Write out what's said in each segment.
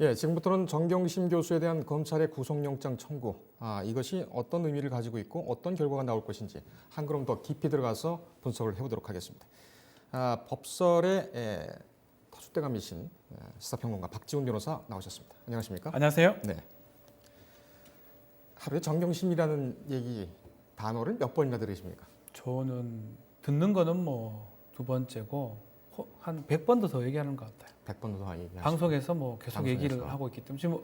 예, 지금부터는 정경심 교수에 대한 검찰의 구속영장 청구, 이것이 어떤 의미를 가지고 있고 어떤 결과가 나올 것인지 한 걸음 더 깊이 들어가서 분석을 해보도록 하겠습니다. 법설의 터줏대감이신 시사평론가 박지훈 변호사 나오셨습니다. 안녕하십니까? 안녕하세요. 네. 하루에 정경심이라는 얘기 단어를 몇 번이나 들으십니까? 저는 듣는 거는 뭐 두 번째고 한 100번도 더 얘기하는 것 같아요. 100번도 더 얘기하시고. 방송에서 뭐 계속 방송에서. 얘기를 하고 있기 때문에 지금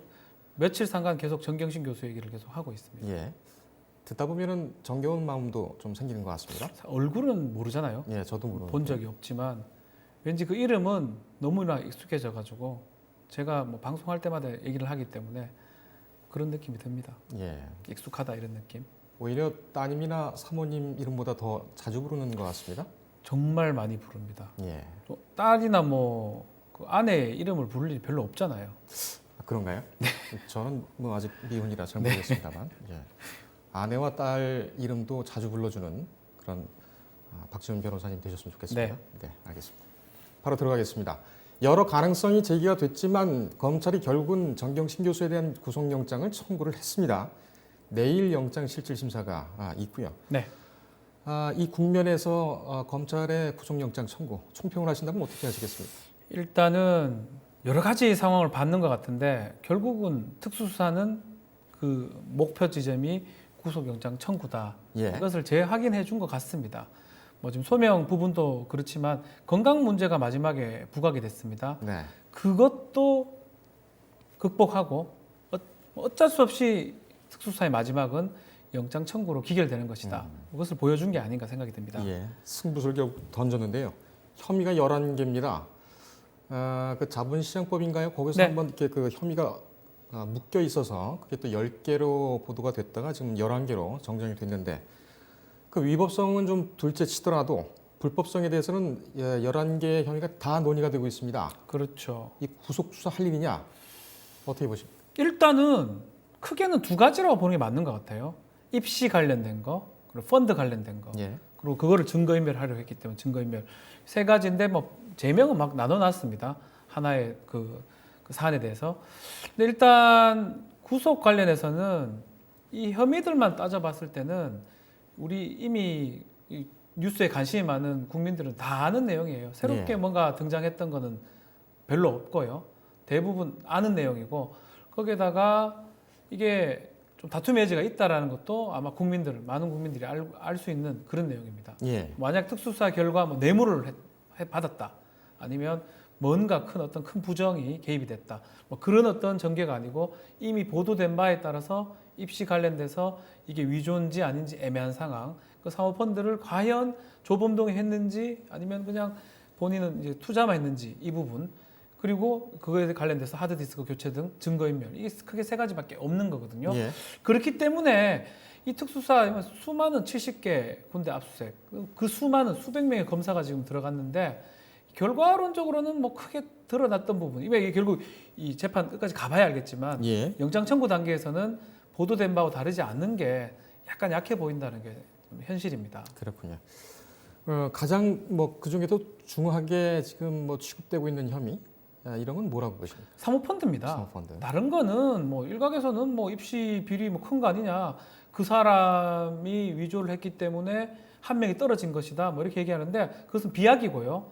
며칠 상간 계속 정경심 교수 얘기를 계속 하고 있습니다. 예. 듣다 보면은 정겨운 마음도 좀 생기는 것 같습니다. 얼굴은 모르잖아요. 예, 저도 모르는. 본 적이 없지만 왠지 그 이름은 너무나 익숙해져 가지고 제가 뭐 방송할 때마다 얘기를 하기 때문에 그런 느낌이 듭니다. 예. 익숙하다 이런 느낌. 오히려 따님이나 사모님 이름보다 더 자주 부르는 것 같습니다. 정말 많이 부릅니다. 예. 또 딸이나 뭐 그 아내 이름을 부를 일이 별로 없잖아요. 그런가요? 네. 저는 뭐 아직 미혼이라 잘 모르겠습니다만, 예. 아내와 딸 이름도 자주 불러주는 그런 박지훈 변호사님 되셨으면 좋겠습니다. 네, 알겠습니다. 바로 들어가겠습니다. 여러 가능성이 제기가 됐지만 검찰이 결국은 정경심 교수에 대한 구속영장을 청구를 했습니다. 내일 영장실질심사가 있고요. 네. 이 국면에서 검찰의 구속영장 청구 총평을 하신다면 어떻게 하시겠습니까? 일단은 여러 가지 상황을 받는 것 같은데 결국은 특수수사는 그 목표 지점이 구속영장 청구다. 예. 이것을 재확인해 준 것 같습니다. 뭐 지금 소명 부분도 그렇지만 건강 문제가 마지막에 부각이 됐습니다. 네. 그것도 극복하고 어쩔 수 없이 특수수사의 마지막은 영장 청구로 기결되는 것이다. 그것을 보여준 게 아닌가 생각이 듭니다. 예. 승부수를 결국 던졌는데요. 혐의가 11개입니다. 그 자본시장법인가요? 거기서 네. 한번 이렇게 그 혐의가 묶여 있어서 그게 또 10개로 보도가 됐다가 지금 11개로 정정이 됐는데 그 위법성은 좀 둘째 치더라도 불법성에 대해서는 11개의 혐의가 다 논의가 되고 있습니다. 그렇죠. 이 구속 수사할 일이냐? 어떻게 보십니까? 일단은 크게는 두 가지라고 보는 게 맞는 것 같아요. 입시 관련된 거, 그리고 펀드 관련된 거, 예. 그리고 그거를 증거인멸하려 했기 때문에 증거인멸 세 가지인데 뭐 제명은 막 나눠놨습니다. 하나의 그 사안에 대해서. 근데 일단 구속 관련해서는 이 혐의들만 따져봤을 때는 우리 이미 이 뉴스에 관심이 많은 국민들은 다 아는 내용이에요. 새롭게 예. 뭔가 등장했던 거는 별로 없고요. 대부분 아는 내용이고 거기에다가 이게 좀 다툼의 여지가 있다라는 것도 아마 많은 국민들이 알 수 있는 그런 내용입니다. 예. 만약 특수수사 결과 뭐 뇌물을 받았다, 아니면 뭔가 어떤 큰 부정이 개입이 됐다, 뭐 그런 어떤 전개가 아니고 이미 보도된 바에 따라서 입시 관련돼서 이게 위조인지 아닌지 애매한 상황, 그 사모펀드를 과연 조범동이 했는지 아니면 그냥 본인은 이제 투자만 했는지 이 부분. 그리고 그거에 관련돼서 하드디스크 교체 등 증거인멸, 이게 크게 세 가지밖에 없는 거거든요. 예. 그렇기 때문에 이 특수사 수많은 70개 군데 압수수색, 그 수많은 수백 명의 검사가 지금 들어갔는데 결과론적으로는 뭐 크게 드러났던 부분, 이게 결국 이 재판 끝까지 가봐야 알겠지만 예. 영장 청구 단계에서는 보도된 바와 다르지 않는 게 약간 약해 보인다는 게 현실입니다. 그렇군요. 가장 뭐 그 중에도 중요하게 지금 뭐 취급되고 있는 혐의 이런 건 뭐라고 보십니까? 사모펀드입니다. 사모펀드. 다른 거는 뭐 일각에서는 뭐 입시 비리 뭐 큰 거 아니냐, 그 사람이 위조를 했기 때문에 한 명이 떨어진 것이다, 뭐 이렇게 얘기하는데 그것은 비약이고요.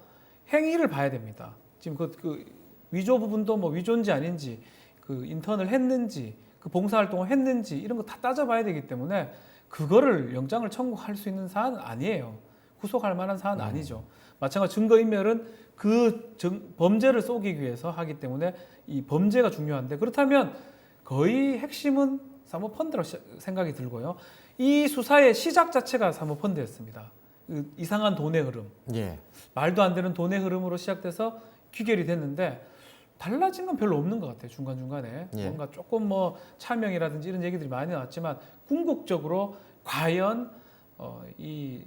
행위를 봐야 됩니다. 지금 그 위조 부분도 뭐 위조인지 아닌지, 그 인턴을 했는지, 그 봉사활동을 했는지 이런 거 다 따져봐야 되기 때문에 그거를 영장을 청구할 수 있는 사안은 아니에요. 구속할 만한 사안은 아니죠. 마찬가지로 증거인멸은 그 범죄를 쏘기 위해서 하기 때문에 이 범죄가 중요한데, 그렇다면 거의 핵심은 사모펀드라고 생각이 들고요. 이 수사의 시작 자체가 사모펀드였습니다. 그 이상한 돈의 흐름, 예. 말도 안 되는 돈의 흐름으로 시작돼서 귀결이 됐는데 달라진 건 별로 없는 것 같아요. 중간중간에 예. 뭔가 조금 뭐 차명이라든지 이런 얘기들이 많이 나왔지만 궁극적으로 과연 이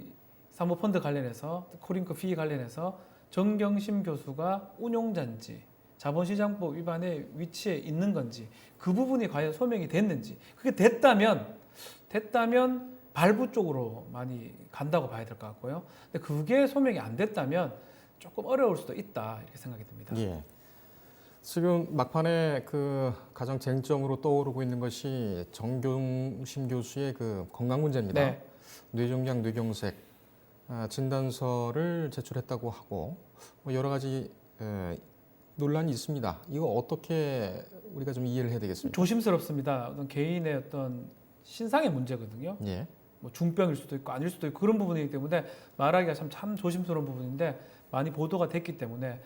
사모펀드 관련해서 코링크 피 관련해서 정경심 교수가 운용자인지 자본시장법 위반의 위치에 있는 건지 그 부분이 과연 소명이 됐는지, 그게 됐다면 발부 쪽으로 많이 간다고 봐야 될 것 같고요. 근데 그게 소명이 안 됐다면 조금 어려울 수도 있다, 이렇게 생각이 듭니다. 예. 지금 막판에 그 가장 쟁점으로 떠오르고 있는 것이 정경심 교수의 그 건강 문제입니다. 네. 뇌종양, 뇌경색 진단서를 제출했다고 하고 뭐 여러 가지 논란이 있습니다. 이거 어떻게 우리가 좀 이해를 해야 되겠습니까? 조심스럽습니다. 어떤 개인의 어떤 신상의 문제거든요. 예. 뭐 중병일 수도 있고 아닐 수도 있고 그런 부분이기 때문에 말하기가 참 조심스러운 부분인데 많이 보도가 됐기 때문에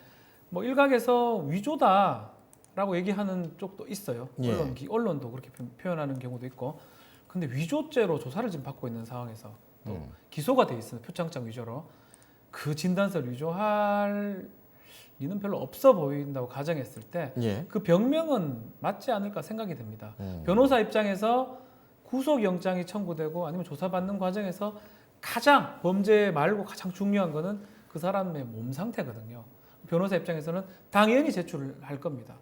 뭐 일각에서 위조다라고 얘기하는 쪽도 있어요. 예. 언론도 그렇게 표현하는 경우도 있고. 근데 위조죄로 조사를 지금 받고 있는 상황에서 또 기소가 돼 있어요. 표창장 위조로. 그 진단서를 위조할 리는 별로 없어 보인다고 가정했을 때 예. 그 병명은 맞지 않을까 생각이 됩니다. 변호사 입장에서 구속영장이 청구되고 아니면 조사받는 과정에서 가장 범죄 말고 가장 중요한 거는 그 사람의 몸 상태거든요. 변호사 입장에서는 당연히 제출을 할 겁니다.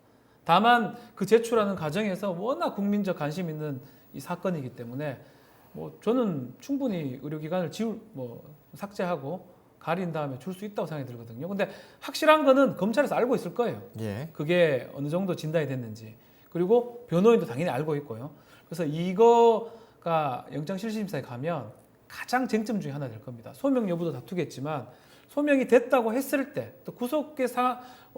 다만 그 제출하는 과정에서 워낙 국민적 관심 있는 이 사건이기 때문에 뭐 저는 충분히 의료기관을 삭제하고 가린 다음에 줄 수 있다고 생각이 들거든요. 근데 확실한 거는 검찰에서 알고 있을 거예요. 예. 그게 어느 정도 진단이 됐는지. 그리고 변호인도 당연히 알고 있고요. 그래서 이거가 영장실질심사에 가면 가장 쟁점 중에 하나 될 겁니다. 소명 여부도 다투겠지만 소명이 됐다고 했을 때 또 구속의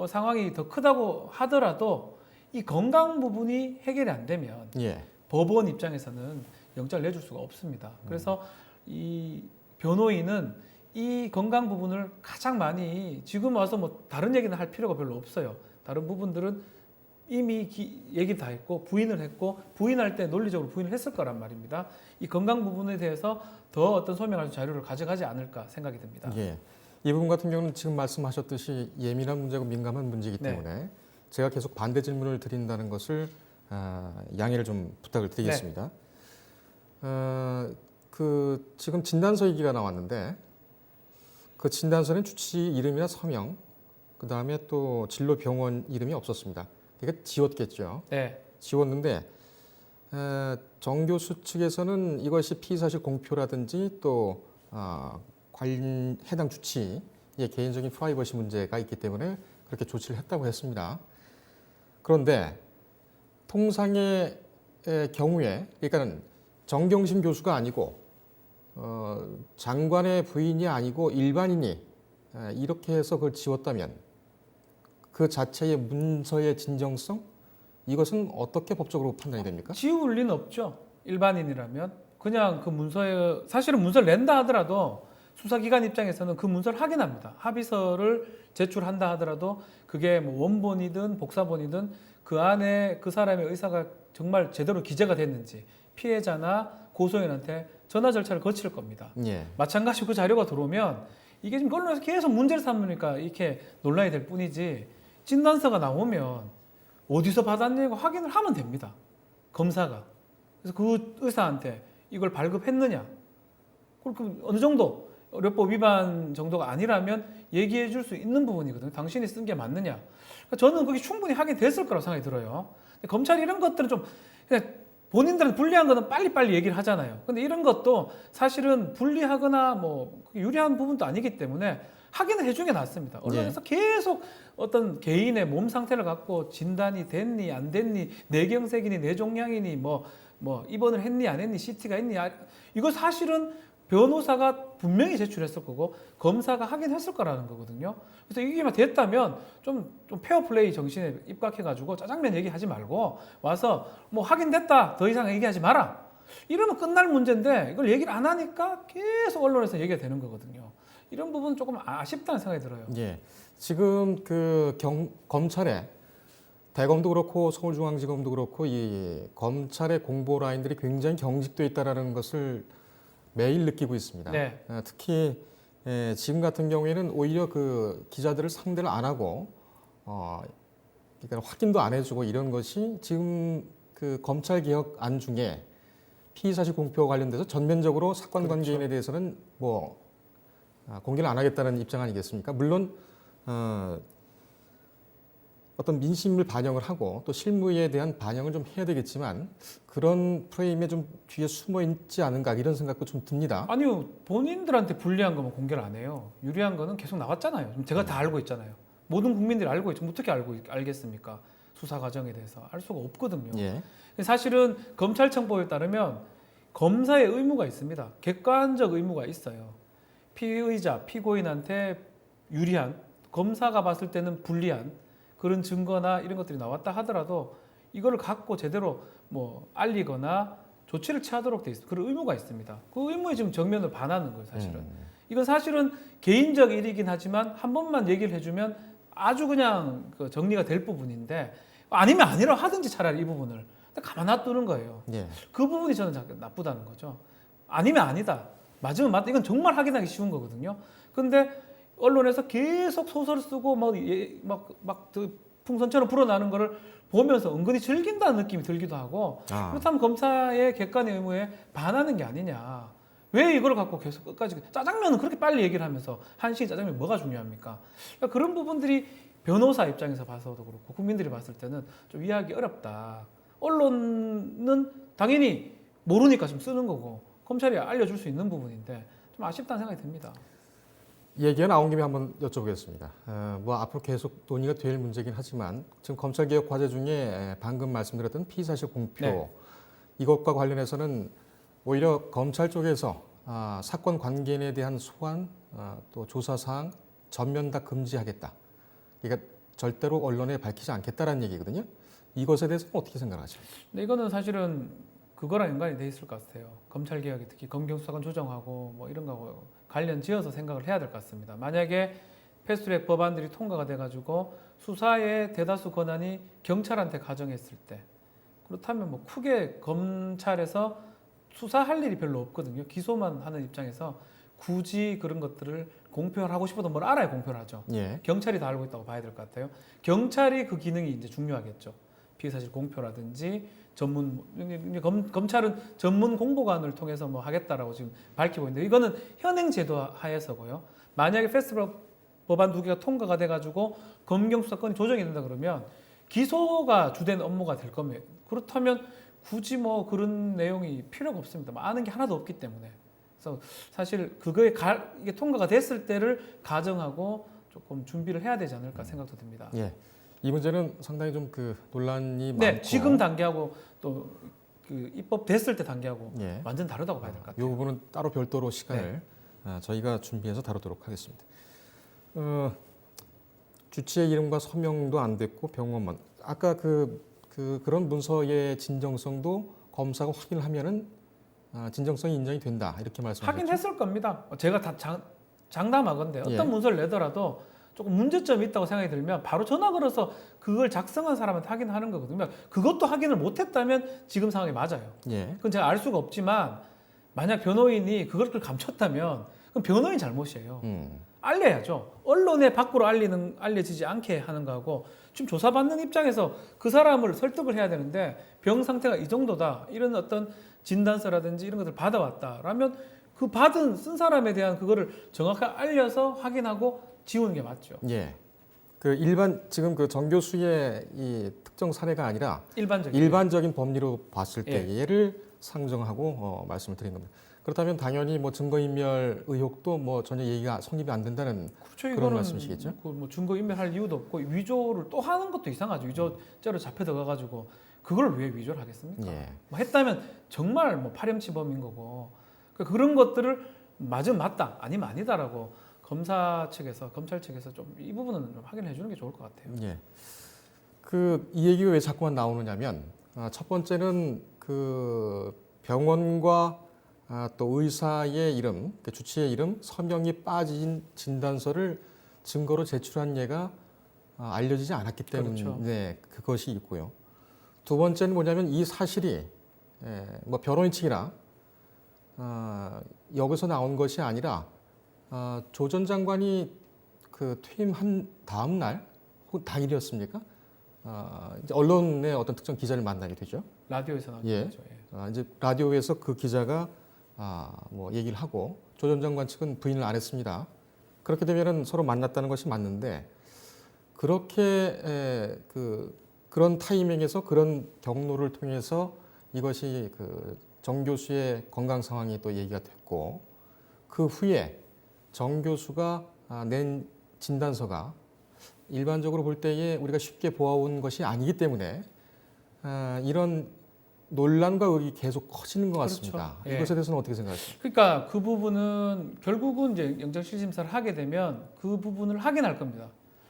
상황이 더 크다고 하더라도 이 건강 부분이 해결이 안 되면 예. 법원 입장에서는 영장을 내줄 수가 없습니다. 그래서 이 변호인은 이 건강 부분을 가장 많이 지금 와서 뭐 다른 얘기는 할 필요가 별로 없어요. 다른 부분들은 이미 얘기를 다 했고 부인을 했고 부인할 때 논리적으로 부인을 했을 거란 말입니다. 이 건강 부분에 대해서 더 어떤 소명할 자료를 가져가지 않을까 생각이 듭니다. 예. 이 부분 같은 경우는 지금 말씀하셨듯이 예민한 문제고 민감한 문제이기 네. 때문에 제가 계속 반대 질문을 드린다는 것을 양해를 좀 부탁을 드리겠습니다. 그 지금 진단서 얘기가 나왔는데 그 진단서는 주치 이름이나 서명, 그 다음에 또 진로 병원 이름이 없었습니다. 그러니까 지웠겠죠. 네. 지웠는데 정 교수 측에서는 이것이 피의사실 공표라든지 또 관련 해당 주치의 개인적인 프라이버시 문제가 있기 때문에 그렇게 조치를 했다고 했습니다. 그런데 통상의 경우에 그러니까는 정경심 교수가 아니고 장관의 부인이 아니고 일반인이 이렇게 해서 그걸 지웠다면 그 자체의 문서의 진정성 이것은 어떻게 법적으로 판단이 됩니까? 지울 리는 없죠. 일반인이라면 그냥 그 문서에 사실은 문서를 낸다 하더라도 수사기관 입장에서는 그 문서를 확인합니다. 합의서를 제출한다 하더라도 그게 뭐 원본이든 복사본이든 그 안에 그 사람의 의사가 정말 제대로 기재가 됐는지 피해자나 고소인한테 전화 절차를 거칠 겁니다. 예. 마찬가지로 그 자료가 들어오면 이게 지금 언론에서 계속 문제를 삼으니까 이렇게 논란이 될 뿐이지 진단서가 나오면 어디서 받았냐고 확인을 하면 됩니다. 검사가. 그래서 그 의사한테 이걸 발급했느냐. 그럼 어느 정도 의료법 위반 정도가 아니라면 얘기해 줄 수 있는 부분이거든요. 당신이 쓴 게 맞느냐. 그러니까 저는 그게 충분히 확인됐을 거라고 생각이 들어요. 근데 검찰이 이런 것들은 좀 그냥 본인들한테 불리한 거는 빨리빨리 얘기를 하잖아요. 근데 이런 것도 사실은 불리하거나 뭐 유리한 부분도 아니기 때문에 확인을 해주는 게 낫습니다. 언론에서 계속 어떤 개인의 몸 상태를 갖고 진단이 됐니 안 됐니 뇌경색이니 뇌종양이니 뭐 입원을 했니 안 했니 CT가 있니 이거 사실은 변호사가 분명히 제출했을 거고 검사가 확인했을 거라는 거거든요. 그래서 이게 됐다면 좀 페어플레이 정신에 입각해가지고 짜장면 얘기하지 말고 와서 뭐 확인됐다 더 이상 얘기하지 마라. 이러면 끝날 문제인데 이걸 얘기를 안 하니까 계속 언론에서 얘기가 되는 거거든요. 이런 부분 조금 아쉽다는 생각이 들어요. 예. 지금 그 검찰에 대검도 그렇고 서울중앙지검도 그렇고 이 검찰의 공보 라인들이 굉장히 경직돼 있다라는 것을 매일 느끼고 있습니다. 네. 특히 지금 같은 경우에는 오히려 그 기자들을 상대를 안 하고 그러니까 확인도 안 해주고 이런 것이 지금 그 검찰 개혁안 중에 피의사실 공표 관련돼서 전면적으로 사건 관계인에 그렇죠. 대해서는 뭐 공개를 안 하겠다는 입장 아니겠습니까? 물론 어떤 민심을 반영을 하고 또 실무에 대한 반영을 좀 해야 되겠지만 그런 프레임에 좀 뒤에 숨어 있지 않은가 이런 생각도 좀 듭니다. 아니요. 본인들한테 불리한 거면 공개를 안 해요. 유리한 거는 계속 나왔잖아요. 제가 다 알고 있잖아요. 모든 국민들이 알고 있죠. 어떻게 알겠습니까? 수사 과정에 대해서 알 수가 없거든요. 예. 사실은 검찰청법에 따르면 검사의 의무가 있습니다. 객관적 의무가 있어요. 피의자, 피고인한테 유리한, 검사가 봤을 때는 불리한 그런 증거나 이런 것들이 나왔다 하더라도 이거를 갖고 제대로 뭐 알리거나 조치를 취하도록 돼 있습니다. 그런 의무가 있습니다. 그 의무에 지금 정면으로 반하는 거예요, 사실은. 이건 사실은 개인적 일이긴 하지만 한 번만 얘기를 해주면 아주 그냥 그 정리가 될 부분인데 아니면 아니라 하든지 차라리 이 부분을 가만 놔두는 거예요. 예. 그 부분이 저는 나쁘다는 거죠. 아니면 아니다. 맞으면 맞다. 이건 정말 확인하기 쉬운 거거든요. 근데 언론에서 계속 소설 쓰고 그 풍선처럼 불어나는 거를 보면서 은근히 즐긴다는 느낌이 들기도 하고 그렇다면 검사의 객관의 의무에 반하는 게 아니냐. 왜 이걸 갖고 계속 끝까지 짜장면은 그렇게 빨리 얘기를 하면서 한식 짜장면 뭐가 중요합니까? 그러니까 그런 부분들이 변호사 입장에서 봐서도 그렇고 국민들이 봤을 때는 좀 이해하기 어렵다. 언론은 당연히 모르니까 좀 쓰는 거고 검찰이 알려줄 수 있는 부분인데 좀 아쉽다는 생각이 듭니다. 얘기가 나온 김에 한번 여쭤보겠습니다. 뭐 앞으로 계속 논의가 될 문제긴 하지만 지금 검찰개혁 과제 중에 방금 말씀드렸던 피의사실 공표 네. 이것과 관련해서는 오히려 검찰 쪽에서 사건 관계인에 대한 소환 또 조사 사항 전면 다 금지하겠다. 그러니까 절대로 언론에 밝히지 않겠다라는 얘기거든요. 이것에 대해서는 어떻게 생각하세요? 근데 이거는 사실은 그거랑 연관이 돼 있을 것 같아요. 검찰 개혁이 특히 검경수사권 조정하고 뭐 이런 거하고 관련 지어서 생각을 해야 될 것 같습니다. 만약에 패스트트랙 법안들이 통과가 돼가지고 수사의 대다수 권한이 경찰한테 가정했을 때 그렇다면 뭐 크게 검찰에서 수사할 일이 별로 없거든요. 기소만 하는 입장에서 굳이 그런 것들을 공표를 하고 싶어도 뭘 알아야 공표를 하죠. 예. 경찰이 다 알고 있다고 봐야 될 것 같아요. 경찰이 그 기능이 이제 중요하겠죠. 피의사실 공표라든지 검찰은 전문 공보관을 통해서 뭐 하겠다라고 지금 밝히고 있는데 이거는 현행 제도 하에서고요. 만약에 패스트트랙 법안 2개가 통과가 돼가지고 검경 수사권이 조정이 된다 그러면 기소가 주된 업무가 될 겁니다. 그렇다면 굳이 뭐 그런 내용이 필요가 없습니다. 뭐 아는 게 하나도 없기 때문에. 그래서 사실 이게 통과가 됐을 때를 가정하고 조금 준비를 해야 되지 않을까 생각도 듭니다. 예. 이 문제는 상당히 좀 그 논란이 네, 많고 지금 단계하고 또 그 입법 됐을 때 단계하고 예. 완전 다르다고 봐야 될 것 이 같아요. 부분은 따로 별도로 시간을 저희가 준비해서 다루도록 하겠습니다. 주치의 이름과 서명도 안 됐고 병원만 아까 그런 문서의 진정성도 검사가 확인을 하면은 진정성이 인정이 된다 이렇게 말씀하셨죠. 하긴 했을 겁니다. 제가 다 장담하건데 어떤 예. 문서를 내더라도 조금 문제점이 있다고 생각이 들면 바로 전화 걸어서 그걸 작성한 사람한테 확인하는 거거든요. 그것도 확인을 못했다면 지금 상황이 맞아요. 예. 그건 제가 알 수가 없지만 만약 변호인이 그걸 감췄다면 그럼 변호인 잘못이에요. 알려야죠. 언론에 밖으로 알려지지 않게 하는 거하고 지금 조사받는 입장에서 그 사람을 설득을 해야 되는데 병 상태가 이 정도다. 이런 어떤 진단서라든지 이런 것들 받아왔다라면 그 쓴 사람에 대한 그거를 정확하게 알려서 확인하고 지우는 게 맞죠. 예. 지금 정 교수의 이 특정 사례가 아니라 일반적인 법리로 봤을 때 얘를 상정하고 말씀을 드린 겁니다. 그렇다면 당연히 뭐 증거인멸 의혹도 뭐 전혀 얘기가 성립이 안 된다는 그렇죠, 그런 말씀이시겠죠? 뭐 증거인멸할 이유도 없고 위조를 또 하는 것도 이상하죠. 위조죄로 잡혀 들어가가지고 그걸 왜 위조를 하겠습니까? 예. 뭐 했다면 정말 뭐 파렴치범인 거고 그런 것들을 맞으면 맞다, 아니면 아니다라고 검찰 측에서 좀 이 부분은 좀 확인해 주는 게 좋을 것 같아요. 예. 이 얘기가 왜 자꾸만 나오느냐면 첫 번째는 그 병원과 또 의사의 이름, 주치의 이름, 서명이 빠진 진단서를 증거로 제출한 예가 알려지지 않았기 때문에 그렇죠. 그것이 있고요. 두 번째는 뭐냐면 이 사실이 뭐 변호인 측이나 여기서 나온 것이 아니라 조 전 장관이 그 퇴임한 다음 날 혹은 당일이었습니까? 이제 언론의 어떤 특정 기자를 만나게 되죠. 라디오에서 나온 예. 거죠. 예. 이제 라디오에서 그 기자가 뭐 얘기를 하고 조 전 장관 측은 부인을 안 했습니다. 그렇게 되면은 서로 만났다는 것이 맞는데 그렇게 그런 타이밍에서 그런 경로를 통해서 이것이 정 교수의 건강 상황이 또 얘기가 됐고 그 후에 정 교수가 낸 진단서가 일반적으로 볼 때에 우리가 쉽게 보아온 것이 아니기 때문에 이런 논란과 의혹이 계속 커지는 것 같습니다. 그렇죠. 예. 이것에 대해서는 어떻게 생각하십니까? 그러니까 그 부분은 결국은 이제 영장실심사를 하게 되면 그 부분을 확인할 겁니다.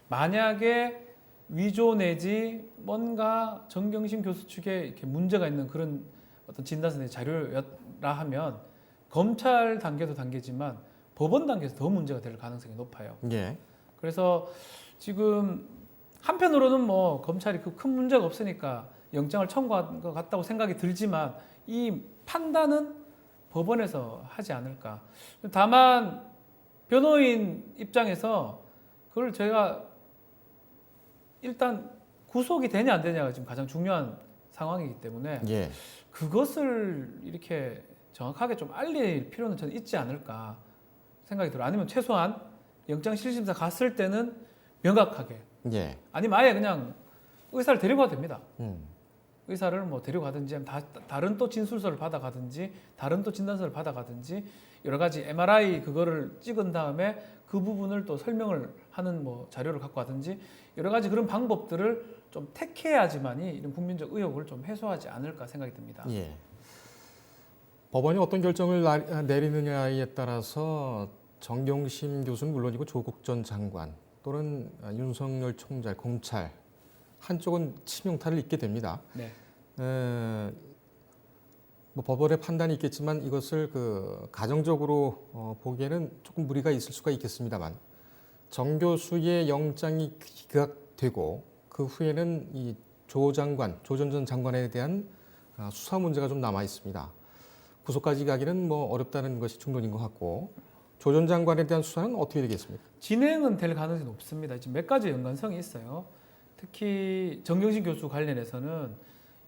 만약에 위조 내지 뭔가 정경심 교수 측에 이렇게 문제가 있는 그런 어떤 진단서 자료였라 하면 검찰 단계도 단계지만 법원 단계에서 더 문제가 될 가능성이 높아요. 예. 그래서 지금 한편으로는 뭐 검찰이 그 큰 문제가 없으니까 영장을 청구한 것 같다고 생각이 들지만 이 판단은 법원에서 하지 않을까. 다만 변호인 입장에서 그걸 제가 일단 구속이 되냐 안 되냐가 지금 가장 중요한 상황이기 때문에 예. 그것을 이렇게 정확하게 좀 알릴 필요는 저는 있지 않을까 생각이 들어요. 아니면 최소한 영장실심사 갔을 때는 명확하게 예. 아니면 아예 그냥 의사를 데리고 가도 됩니다. 음. 의사를 뭐 데려가든지 다른 또 진술서를 받아가든지 다른 또 진단서를 받아가든지 여러 가지 MRI 그거를 찍은 다음에 그 부분을 또 설명을 하는 뭐 자료를 갖고 가든지 여러 가지 그런 방법들을 좀 택해야지만이 이런 국민적 의혹을 좀 해소하지 않을까 생각이 듭니다. 예. 법원이 어떤 결정을 내리느냐에 따라서 정경심 교수는 물론이고 조국 전 장관 또는 윤석열 총장, 검찰 한쪽은 치명타를 입게 됩니다. 네. 뭐 법원의 판단이 있겠지만 이것을 그 가정적으로 보기에는 조금 무리가 있을 수가 있겠습니다만 정 교수의 영장이 기각되고 그 후에는 이 조 전 장관에 대한 수사 문제가 좀 남아 있습니다. 구속까지 가기는 뭐 어렵다는 것이 중론인 것 같고 조 전 장관에 대한 수사는 어떻게 되겠습니까? 진행은 될 가능성이 높습니다. 지금 몇 가지 연관성이 있어요. 특히 정경심 교수 관련해서는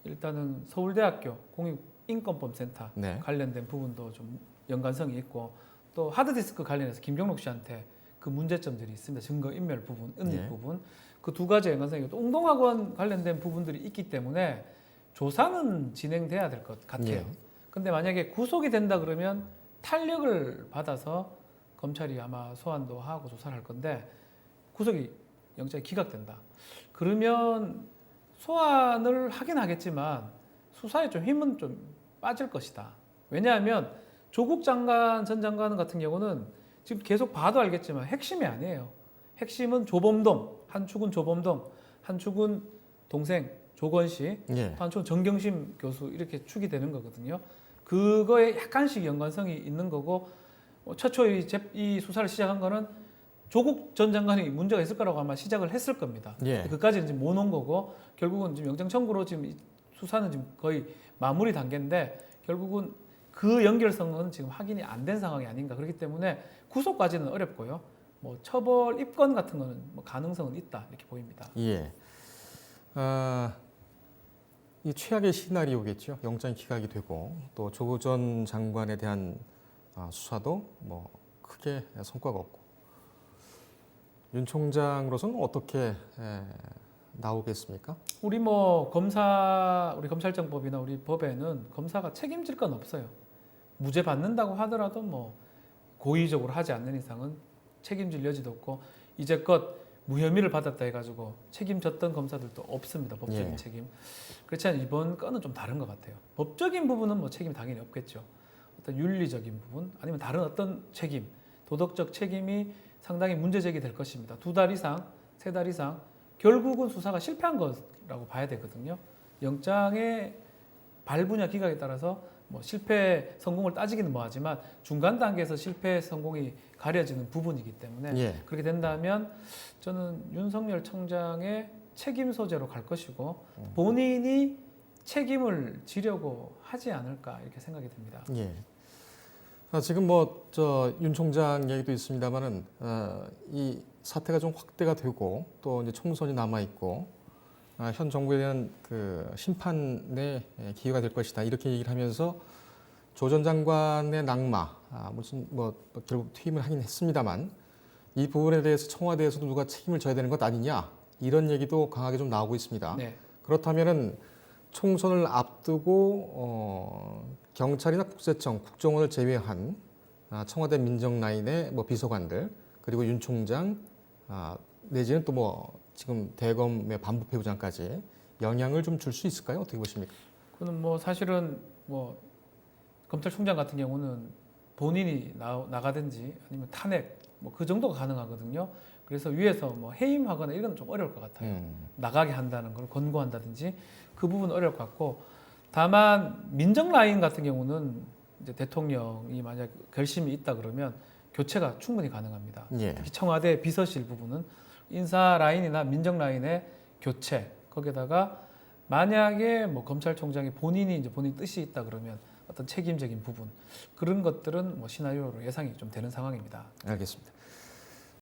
일단은 서울대학교 공익인권법센터 네. 관련된 부분도 좀 연관성이 있고 또 하드디스크 관련해서 김경록 씨한테 그 문제점들이 있습니다. 증거인멸 부분, 은닉 네. 부분 그 두 가지 연관성이 있고 또 웅동학원 관련된 부분들이 있기 때문에 조사는 진행돼야 될 것 같아요. 예. 근데 만약에 구속이 된다 그러면 탄력을 받아서 검찰이 아마 소환도 하고 조사를 할 건데 구속이 영장이 기각된다. 그러면 소환을 하긴 하겠지만 수사에 좀 힘은 좀 빠질 것이다. 왜냐하면 조국 장관 전 장관 같은 경우는 지금 계속 봐도 알겠지만 핵심이 아니에요. 핵심은 조범동, 한 축은 조범동, 한 축은 동생 조건 씨, 예. 한 축은 정경심 교수 이렇게 축이 되는 거거든요. 그거에 약간씩 연관성이 있는 거고 최초 이 수사를 시작한 거는 조국 전 장관이 문제가 있을 거라고 아마 시작을 했을 겁니다. 예. 그까지는 지금 못 온 거고 결국은 지금 영장 청구로 지금 수사는 지금 거의 마무리 단계인데 결국은 그 연결성은 지금 확인이 안 된 상황이 아닌가. 그렇기 때문에 구속까지는 어렵고요. 뭐 처벌 입건 같은 거는 뭐 가능성은 있다 이렇게 보입니다. 예. 이 최악의 시나리오겠죠. 영장이 기각이 되고 또 조국 전 장관에 대한 수사도 뭐 크게 성과가 없고 윤 총장으로서는 어떻게 나오겠습니까? 우리 검찰청법이나 우리 법에는 검사가 책임질 건 없어요. 무죄 받는다고 하더라도 뭐 고의적으로 하지 않는 이상은 책임질 여지도 없고 이제껏 무혐의를 받았다 해가지고 책임졌던 검사들도 없습니다. 법적인 예. 책임. 그렇지만 이번 건은 좀 다른 것 같아요. 법적인 부분은 뭐 책임 당연히 없겠죠. 어떤 윤리적인 부분 아니면 다른 어떤 책임, 도덕적 책임이 상당히 문제 제기될 것입니다. 2달 이상, 3달 이상 결국은 수사가 실패한 거라고 봐야 되거든요. 영장의 발부냐 기각에 따라서 뭐 실패 성공을 따지기는 뭐하지만 중간 단계에서 실패 성공이 가려지는 부분이기 때문에 예. 그렇게 된다면 저는 윤석열 총장의 책임 소재로 갈 것이고 본인이 책임을 지려고 하지 않을까 이렇게 생각이 듭니다. 예. 지금 뭐 윤 총장 얘기도 있습니다만은 이 사태가 좀 확대가 되고 또 이제 총선이 남아 있고 현 정부에 대한 그 심판의 기회가 될 것이다 이렇게 얘기를 하면서 조 전 장관의 낙마 무슨 뭐 결국 퇴임을 하긴 했습니다만 이 부분에 대해서 청와대에서도 누가 책임을 져야 되는 것 아니냐 이런 얘기도 강하게 좀 나오고 있습니다. 네. 그렇다면은 총선을 앞두고 경찰이나 국세청, 국정원을 제외한 청와대 민정 라인의 뭐 비서관들 그리고 윤 총장 내지는 또 뭐 지금 대검의 반부패부장까지 영향을 좀 줄 수 있을까요? 어떻게 보십니까? 그는 뭐 사실은 뭐 검찰총장 같은 경우는 본인이 나가든지 아니면 탄핵 뭐 그 정도가 가능하거든요. 그래서 위에서 뭐 해임하거나 이건 좀 어려울 것 같아요. 나가게 한다는 걸 권고한다든지 그 부분은 어려울 것 같고, 다만 민정 라인 같은 경우는 이제 대통령이 만약 결심이 있다 그러면 교체가 충분히 가능합니다. 예. 특히 청와대 비서실 부분은 인사 라인이나 민정 라인의 교체, 거기에다가 만약에 뭐 검찰총장이 본인이 이제 본인 뜻이 있다 그러면 어떤 책임적인 부분, 그런 것들은 뭐 시나리오로 예상이 좀 되는 상황입니다. 알겠습니다.